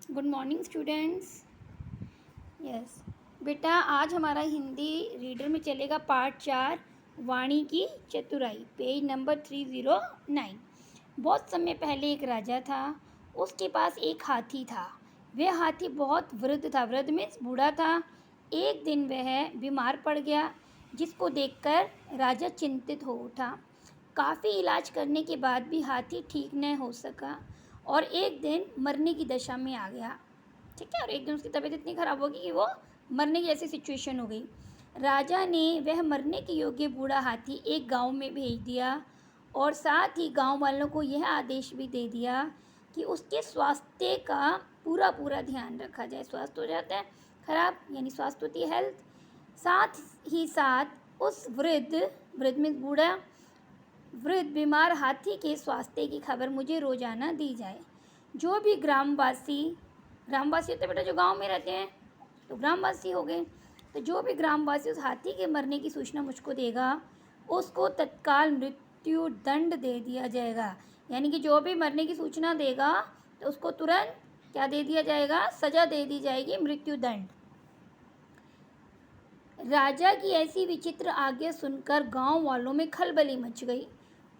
Good morning students. Yes बेटा, आज हमारा हिंदी रीडर में चलेगा पार्ट 4 वाणी की चतुराई, पेज नंबर 309। बहुत समय पहले एक राजा था। उसके पास एक हाथी था। वह हाथी बहुत वृद्ध था। वृद्ध मीन्स बूढ़ा था। एक दिन वह बीमार पड़ गया, जिसको देखकर राजा चिंतित हो उठा। काफ़ी इलाज करने के बाद भी हाथी ठीक न हो सका और एक दिन मरने की दशा में आ गया। ठीक है, और एक दिन उसकी तबीयत इतनी ख़राब होगी कि वो मरने की ऐसी सिचुएशन हो गई। राजा ने वह मरने के योग्य बूढ़ा हाथी एक गांव में भेज दिया और साथ ही गांव वालों को यह आदेश भी दे दिया कि उसके स्वास्थ्य का पूरा पूरा ध्यान रखा जाए। स्वास्थ्य हो जाता है ख़राब, यानी स्वास्थ्य होती है हेल्थ। साथ ही साथ उस वृद्ध में बूढ़ा वृद्ध बीमार हाथी के स्वास्थ्य की खबर मुझे रोजाना दी जाए। जो भी ग्रामवासी होते बेटा जो गांव में रहते हैं तो ग्रामवासी हो गए, तो जो भी ग्रामवासी उस हाथी के मरने की सूचना मुझको देगा उसको तत्काल मृत्यु दंड दे दिया जाएगा। यानी कि जो भी मरने की सूचना देगा तो उसको तुरंत क्या दे दिया जाएगा? सजा दे दी जाएगी, मृत्यु दंड। राजा की ऐसी विचित्र आज्ञा सुनकर गांव वालों में खलबली मच गई।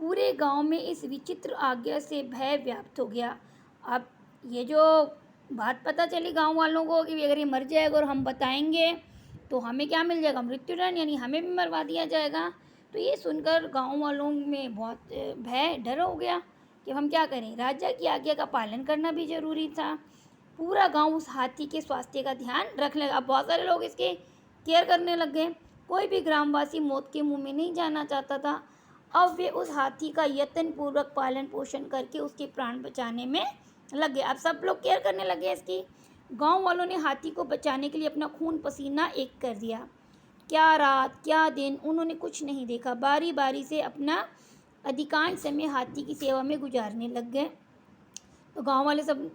पूरे गांव में इस विचित्र आज्ञा से भय व्याप्त हो गया। अब ये जो बात पता चली गांव वालों को कि अगर ये मर जाएगा और हम बताएंगे तो हमें क्या मिल जाएगा? मृत्युदंड, यानी हमें भी मरवा दिया जाएगा। तो ये सुनकर गांव वालों में बहुत भय डर हो गया कि हम क्या करें। राजा की आज्ञा का पालन करना भी जरूरी था। पूरा गांव उस हाथी के स्वास्थ्य का ध्यान रखने लगा। अब बहुत सारे लोग इसके केयर करने लग गए। कोई भी ग्रामवासी मौत के मुंह में नहीं जाना चाहता था। अब वे उस हाथी का यत्न पूर्वक पालन पोषण करके उसके प्राण बचाने में लगे। अब सब लोग केयर करने लगे इसकी। गांव वालों ने हाथी को बचाने के लिए अपना खून पसीना एक कर दिया। क्या रात क्या दिन उन्होंने कुछ नहीं देखा। बारी बारी से अपना अधिकांश समय हाथी की सेवा में गुजारने लग गए। तो गांव वाले सब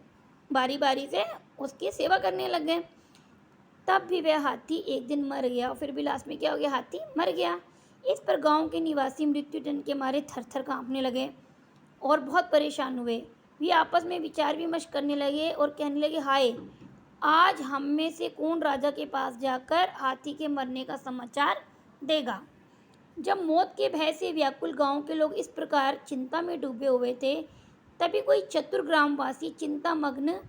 बारी बारी से उसकी सेवा करने लग गए। तब भी वह हाथी एक दिन मर गया और फिर भी लास्ट में क्या हो गया? हाथी मर गया। इस पर गांव के निवासी मृत्युदंड के मारे थर थर काँपने लगे और बहुत परेशान हुए। वे आपस में विचार विमर्श करने लगे और कहने लगे, हाय, आज हम में से कौन राजा के पास जाकर हाथी के मरने का समाचार देगा। जब मौत के भय से व्याकुल गांव के लोग इस प्रकार चिंता में डूबे हुए थे, तभी कोई चतुर ग्रामवासी चिंतामग्न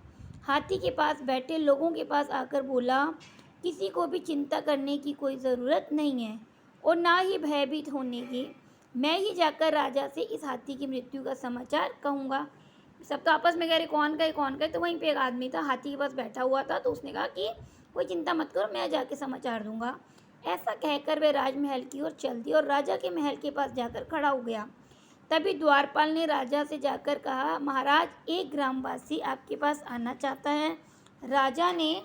हाथी के पास बैठे लोगों के पास आकर बोला, किसी को भी चिंता करने की कोई ज़रूरत नहीं है और ना ही भयभीत होने की। मैं ही जाकर राजा से इस हाथी की मृत्यु का समाचार कहूँगा। सब तो आपस में कह रहे कौन कहे कौन कहे। तो वहीं पे एक आदमी था, हाथी के पास बैठा हुआ था। तो उसने कहा कि कोई चिंता मत करो, मैं जाके समाचार दूंगा। ऐसा कहकर वह राजमहल की ओर चल दी और राजा के महल के पास जाकर खड़ा हो गया। तभी द्वारपाल ने राजा से जाकर कहा, महाराज, एक ग्रामवासी आपके पास आना चाहता है। राजा ने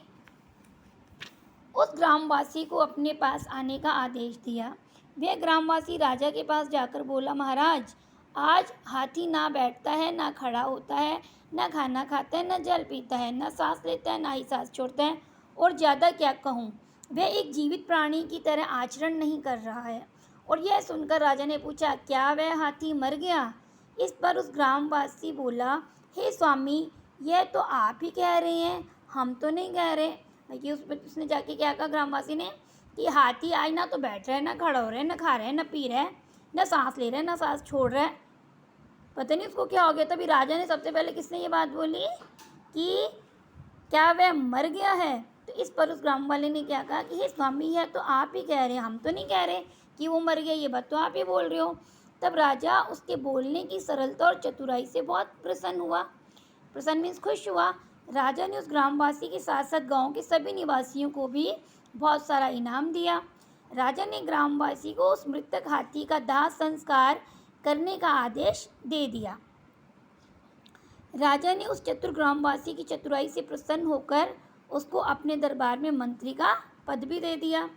उस ग्रामवासी को अपने पास आने का आदेश दिया। वह ग्रामवासी राजा के पास जाकर बोला, महाराज, आज हाथी ना बैठता है, ना खड़ा होता है, ना खाना खाता है, ना जल पीता है, ना सांस लेता है, ना ही सांस छोड़ता है, और ज़्यादा क्या कहूँ, वह एक जीवित प्राणी की तरह आचरण नहीं कर रहा है। और यह सुनकर राजा ने पूछा, क्या वह हाथी मर गया? इस पर उस ग्रामवासी बोला, हे स्वामी, यह तो आप ही कह रहे हैं, हम तो नहीं कह रहे। कि उसने जाके क्या कहा ग्रामवासी ने कि हाथी आज ना तो बैठ रहा है, ना खड़ा हो रहा है, ना खा रहा है, ना पी रहा है, ना सांस ले रहा है, ना सांस छोड़ रहा है। पता नहीं उसको क्या हो गया। तभी राजा ने सबसे पहले किसने ये बात बोली कि क्या वह मर गया है? तो इस पर उस ग्राम वाले ने क्या कहा कि हे स्वामी, है तो आप ही कह रहे हैं, हम तो नहीं कह रहे कि वो मर गया। ये बात तो आप ही बोल रहे हो। तब राजा उसके बोलने की सरलता और चतुराई से बहुत प्रसन्न हुआ। प्रसन्न मीन्स खुश हुआ। राजा ने उस ग्रामवासी के साथ साथ गांव के सभी निवासियों को भी बहुत सारा इनाम दिया। राजा ने ग्रामवासी को उस मृतक हाथी का दाह संस्कार करने का आदेश दे दिया। राजा ने उस चतुर ग्रामवासी की चतुराई से प्रसन्न होकर उसको अपने दरबार में मंत्री का पद भी दे दिया।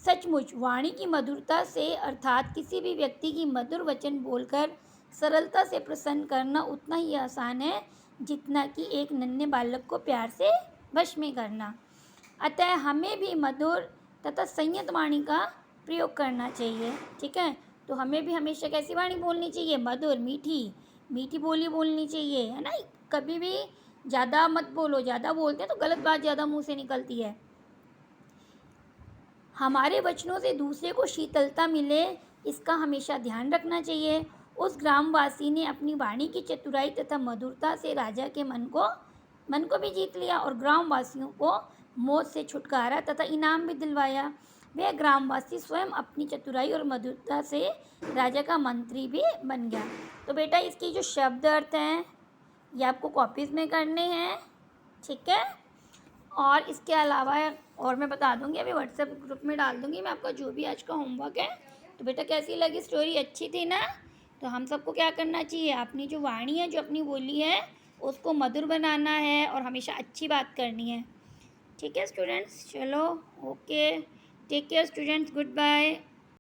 सचमुच वाणी की मधुरता से, अर्थात किसी भी व्यक्ति की मधुर वचन बोलकर सरलता से प्रसन्न करना उतना ही आसान है जितना कि एक नन्हे बालक को प्यार से वश में करना। अतः हमें भी मधुर तथा संयत वाणी का प्रयोग करना चाहिए। ठीक है, तो हमें भी हमेशा कैसी वाणी बोलनी चाहिए? मधुर, मीठी मीठी बोली बोलनी चाहिए, है ना। कभी भी ज़्यादा मत बोलो, ज़्यादा बोलते हैं तो गलत बात ज़्यादा मुंह से निकलती है। हमारे वचनों से दूसरे को शीतलता मिले, इसका हमेशा ध्यान रखना चाहिए। उस ग्रामवासी ने अपनी वाणी की चतुराई तथा मधुरता से राजा के मन को भी जीत लिया और ग्रामवासियों को मौत से छुटकारा तथा इनाम भी दिलवाया। वह ग्रामवासी स्वयं अपनी चतुराई और मधुरता से राजा का मंत्री भी बन गया। तो बेटा इसकी जो शब्द अर्थ हैं ये आपको कॉपीज़ में करने हैं, ठीक है। और इसके अलावा और मैं बता दूंगी, अभी व्हाट्सएप ग्रुप में डाल दूंगी मैं आपका जो भी आज का होमवर्क है। तो बेटा कैसी लगी स्टोरी, अच्छी थी ना। तो हम सबको क्या करना चाहिए, अपनी जो वाणी है, जो अपनी बोली है, उसको मधुर बनाना है और हमेशा अच्छी बात करनी है। ठीक है स्टूडेंट्स, चलो okay, take care students, good bye.